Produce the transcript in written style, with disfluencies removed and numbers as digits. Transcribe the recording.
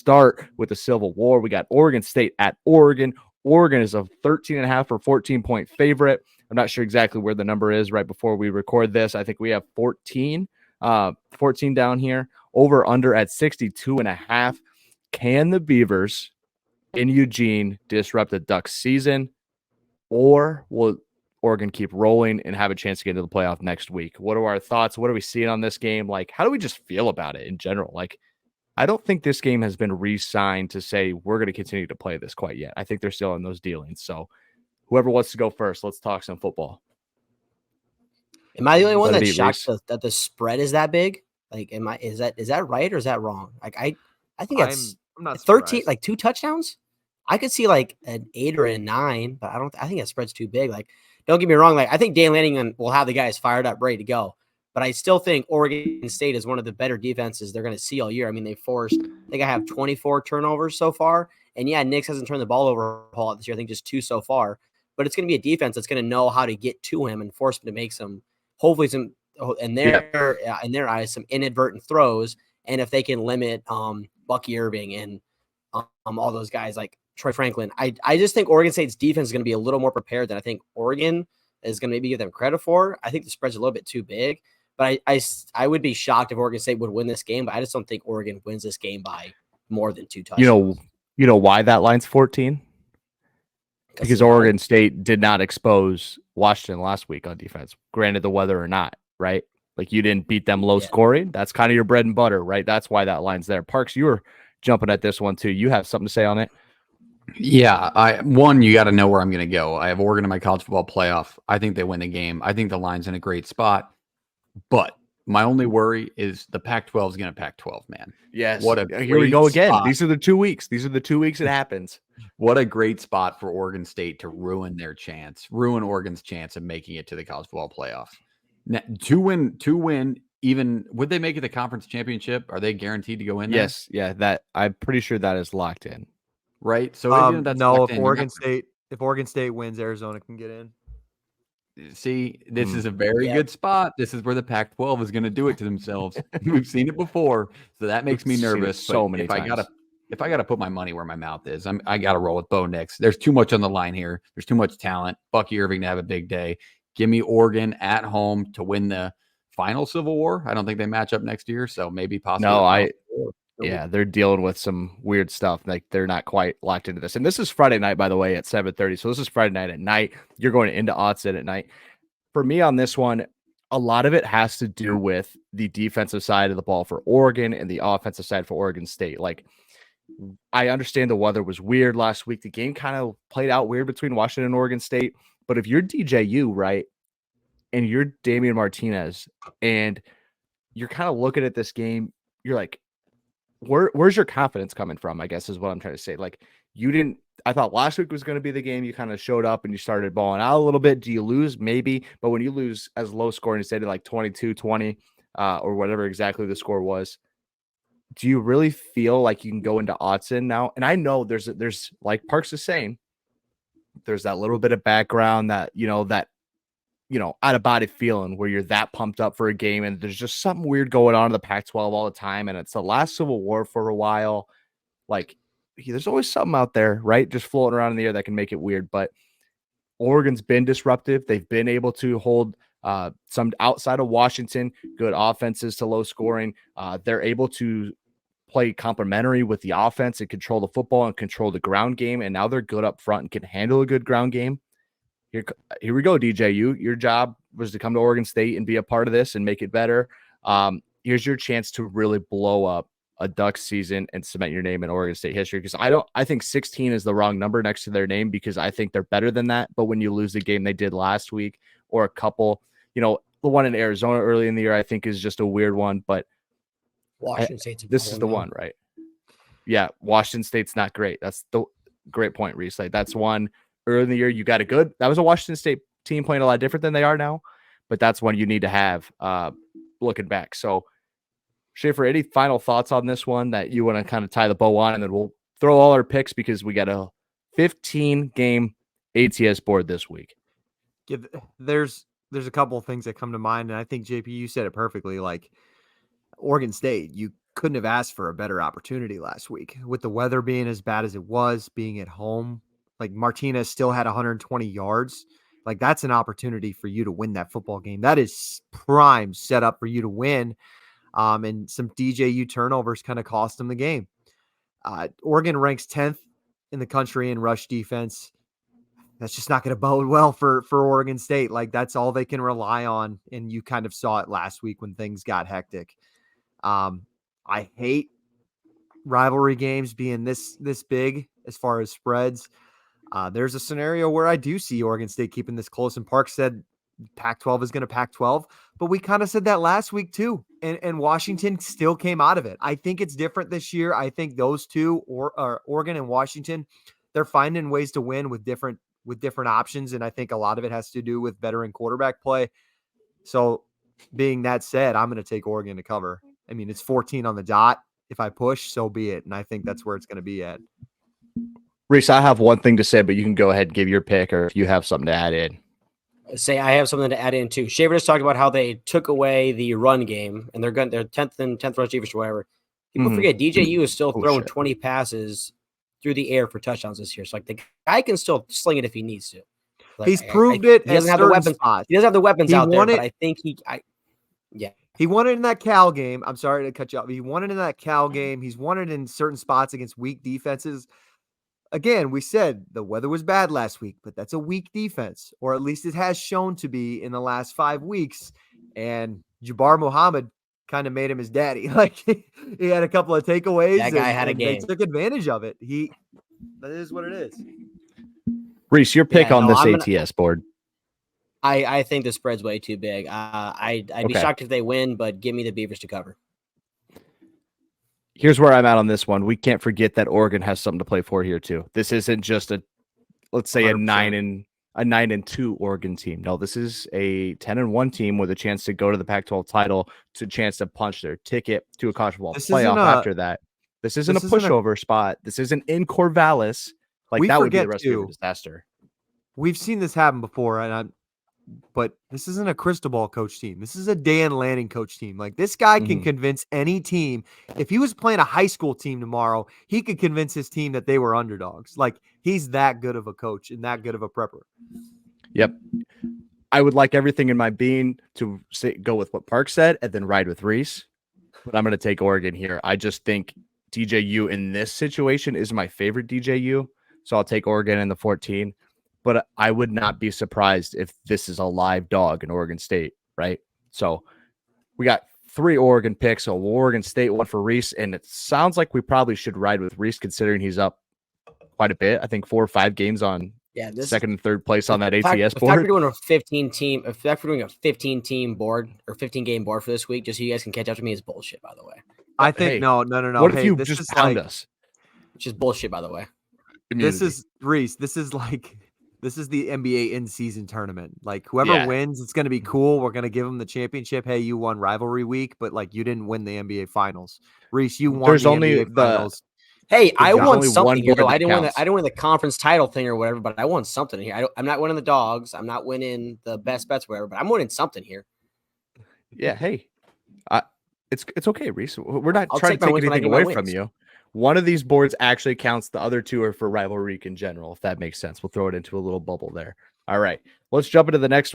start with the Civil War. We got Oregon State at Oregon. Oregon is a 13.5 or 14-point favorite. I'm not sure exactly where the number is right before we record this. I think we have 14 down here. Over under at 62.5. Can the Beavers in Eugene disrupt the Ducks season, or will Oregon keep rolling and have a chance to get into the playoff next week? What are our thoughts? What are we seeing on this game? Like, how do we just feel about it in general? Like, I don't think this game has been re-signed to say we're going to continue to play this quite yet. I think they're still in those dealings. So whoever wants to go first, let's talk some football. Am I the only one that's shocked Reese. that the spread is that big? Like, is that right or is that wrong? Like, I think that's I'm not 13, surprised. like 2 touchdowns. I could see like an 8 or a 9, but I think that spread's too big. Like, don't get me wrong. Like, I think Dan Lanning will have the guys fired up, ready to go. But I still think Oregon State is one of the better defenses they're going to see all year. I mean, I think I have 24 turnovers so far. And yeah, Nix hasn't turned the ball over a whole lot this year. I think just 2 so far. But it's going to be a defense that's going to know how to get to him and force him to make hopefully some, in their eyes, some inadvertent throws. And if they can limit Bucky Irving and all those guys like Troy Franklin, I just think Oregon State's defense is going to be a little more prepared than I think Oregon is going to maybe give them credit for. I think the spread's a little bit too big, but I would be shocked if Oregon State would win this game, but I just don't think Oregon wins this game by more than 2 touchdowns. You know why that line's 14? Because Oregon State did not expose Washington last week on defense, granted the weather or not, right? Like, you didn't beat them low scoring. That's kind of your bread and butter, right? That's why that line's there. Parks, you were jumping at this one too. You have something to say on it? Yeah, you got to know where I'm going to go. I have Oregon in my college football playoff. I think they win the game. I think the line's in a great spot, but my only worry is the Pac-12 is going to Pac-12, man. Yes. Here we go again. Spot. These are the 2 weeks. These are the 2 weeks it happens. What a great spot for Oregon State to ruin Oregon's chance of making it to the college football playoff. Now, to win. Even would they make it the conference championship? Are they guaranteed to go in there? Yes. Yeah. That I'm pretty sure that is locked in. Right. So no, if Oregon State wins, Arizona can get in. See, this is a very good spot. This is where the Pac-12 is going to do it to themselves. We've seen it before, so that makes me nervous. So many times. If I gotta put my money where my mouth is, I gotta roll with Bo Nix. There's too much on the line here. There's too much talent. Bucky Irving to have a big day. Give me Oregon at home to win the final Civil War. I don't think they match up next year, so maybe possibly. No, they're dealing with some weird stuff. Like, they're not quite locked into this. And this is Friday night, by the way, at 7:30. So this is Friday night at night. You're going into Autzen at night. For me on this one, a lot of it has to do with the defensive side of the ball for Oregon and the offensive side for Oregon State. Like, I understand the weather was weird last week. The game kind of played out weird between Washington and Oregon State. But if you're DJU, right, and you're Damian Martinez, and you're kind of looking at this game, you're like, where's your confidence coming from, I guess is what I'm trying to say. Like, I thought last week was going to be the game. You kind of showed up and you started balling out a little bit. Do you lose? Maybe. But when you lose as low scoring, instead of like 22-20 or whatever exactly the score was, do you really feel like you can go into Autzen now? And I know there's like Parks is saying, there's that little bit of background that out of body feeling where you're that pumped up for a game, and there's just something weird going on in the Pac-12 all the time. And it's the last Civil War for a while. Like, there's always something out there, right? Just floating around in the air that can make it weird. But Oregon's been disruptive. They've been able to hold some outside of Washington, good offenses to low scoring. They're able to play complementary with the offense and control the football and control the ground game. And now they're good up front and can handle a good ground game. Here we go, DJU. Your job was to come to Oregon State and be a part of this and make it better. Here's your chance to really blow up a Ducks season and cement your name in Oregon State history. Because I think 16 is the wrong number next to their name, because I think they're better than that. But when you lose the game they did last week, or a couple, the one in Arizona early in the year, I think is just a weird one. But Washington State's this is the one, right? Yeah, Washington State's not great. That's the great point, Reese. Like, that's one early in the year you got that was a Washington State team playing a lot different than they are now, but that's one you need to have looking back. So, Schaefer, any final thoughts on this one that you want to kind of tie the bow on, and then we'll throw all our picks because we got a 15-game ATS board this week. There's a couple of things that come to mind, and I think JP, you said it perfectly. Like, Oregon State, you couldn't have asked for a better opportunity last week with the weather being as bad as it was, being at home. Like Martinez still had 120 yards. Like that's an opportunity for you to win that football game. That is prime set up for you to win. And some DJU turnovers kind of cost them the game. Oregon ranks 10th in the country in rush defense. That's just not going to bode well for Oregon State. Like that's all they can rely on. And you kind of saw it last week when things got hectic. I hate rivalry games being this big as far as spreads. There's a scenario where I do see Oregon State keeping this close, and Park said Pac-12 is going to Pac-12, but we kind of said that last week too, and Washington still came out of it. I think it's different this year. I think those two, Oregon and Washington, they're finding ways to win with different options, and I think a lot of it has to do with veteran quarterback play. So, being that said, I'm going to take Oregon to cover. I mean, it's 14 on the dot. If I push, so be it, and I think that's where it's going to be at. Reese, I have one thing to say, but you can go ahead and give your pick, or if you have something to add in. Say I have something to add in too. Shaver just talked about how they took away the run game, and they're 10th rush defense or whatever. People forget DJU is still throwing 20 passes through the air for touchdowns this year. So like the guy can still sling it if he needs to. Like, He's proved it. He doesn't have the weapons. Spots. He doesn't have the weapons out there, but I think he won it in that Cal game. I'm sorry to cut you off. He won it in that Cal game. He's won it in certain spots against weak defenses. Again, we said the weather was bad last week, but that's a weak defense, or at least it has shown to be in the last 5 weeks. And Jabbar Muhammad kind of made him his daddy. Like he had a couple of takeaways. That guy had a game. They took advantage of it. That is what it is. Reese, your pick on this ATS board. I think the spread's way too big. I'd be shocked if they win, but give me the Beavers to cover. Here's where I'm at on this one. We can't forget that Oregon has something to play for here too. This isn't just let's say 100%. a 9-2 Oregon team. No, this is a 10-1 team with a chance to go to the Pac-12 title, to a chance to punch their ticket to a college football playoff after that. This isn't a pushover spot. This isn't in Corvallis. Like that would be a recipe for disaster. We've seen this happen before, but this isn't a crystal ball coach team. This is a Dan Lanning coach team. Like this guy can convince any team. If he was playing a high school team tomorrow, he could convince his team that they were underdogs. Like he's that good of a coach and that good of a prepper. Yep. I would like everything in my being to go with what Park said and then ride with Reese, but I'm going to take Oregon here. I just think DJU in this situation is my favorite DJU. So I'll take Oregon in the 14. But I would not be surprised if this is a live dog in Oregon State, right? So we got 3 Oregon picks. So Oregon State, 1 for Reese. And it sounds like we probably should ride with Reese considering he's up quite a bit. I think 4 or 5 games on second and third place on that ATS board. If we're doing a 15-team board or 15-game board for this week, just so you guys can catch up to me, is bullshit, by the way. I think no. What if you just pound us? Which is bullshit, by the way. This is Reese. This is the NBA in-season tournament. Like whoever wins, it's going to be cool. We're going to give them the championship. Hey, you won rivalry week, but like you didn't win the NBA finals. Reese, you won NBA finals. Hey, I won something here, though. I didn't win the conference title thing or whatever, but I won something here. I'm not winning the dogs. I'm not winning the best bets, or whatever, but I'm winning something here. Yeah. Hey, it's okay, Reese. We're not trying to take anything away from you. One of these boards actually counts. The other 2 are for rivalry week in general, if that makes sense. We'll throw it into a little bubble there. All right, let's jump into the next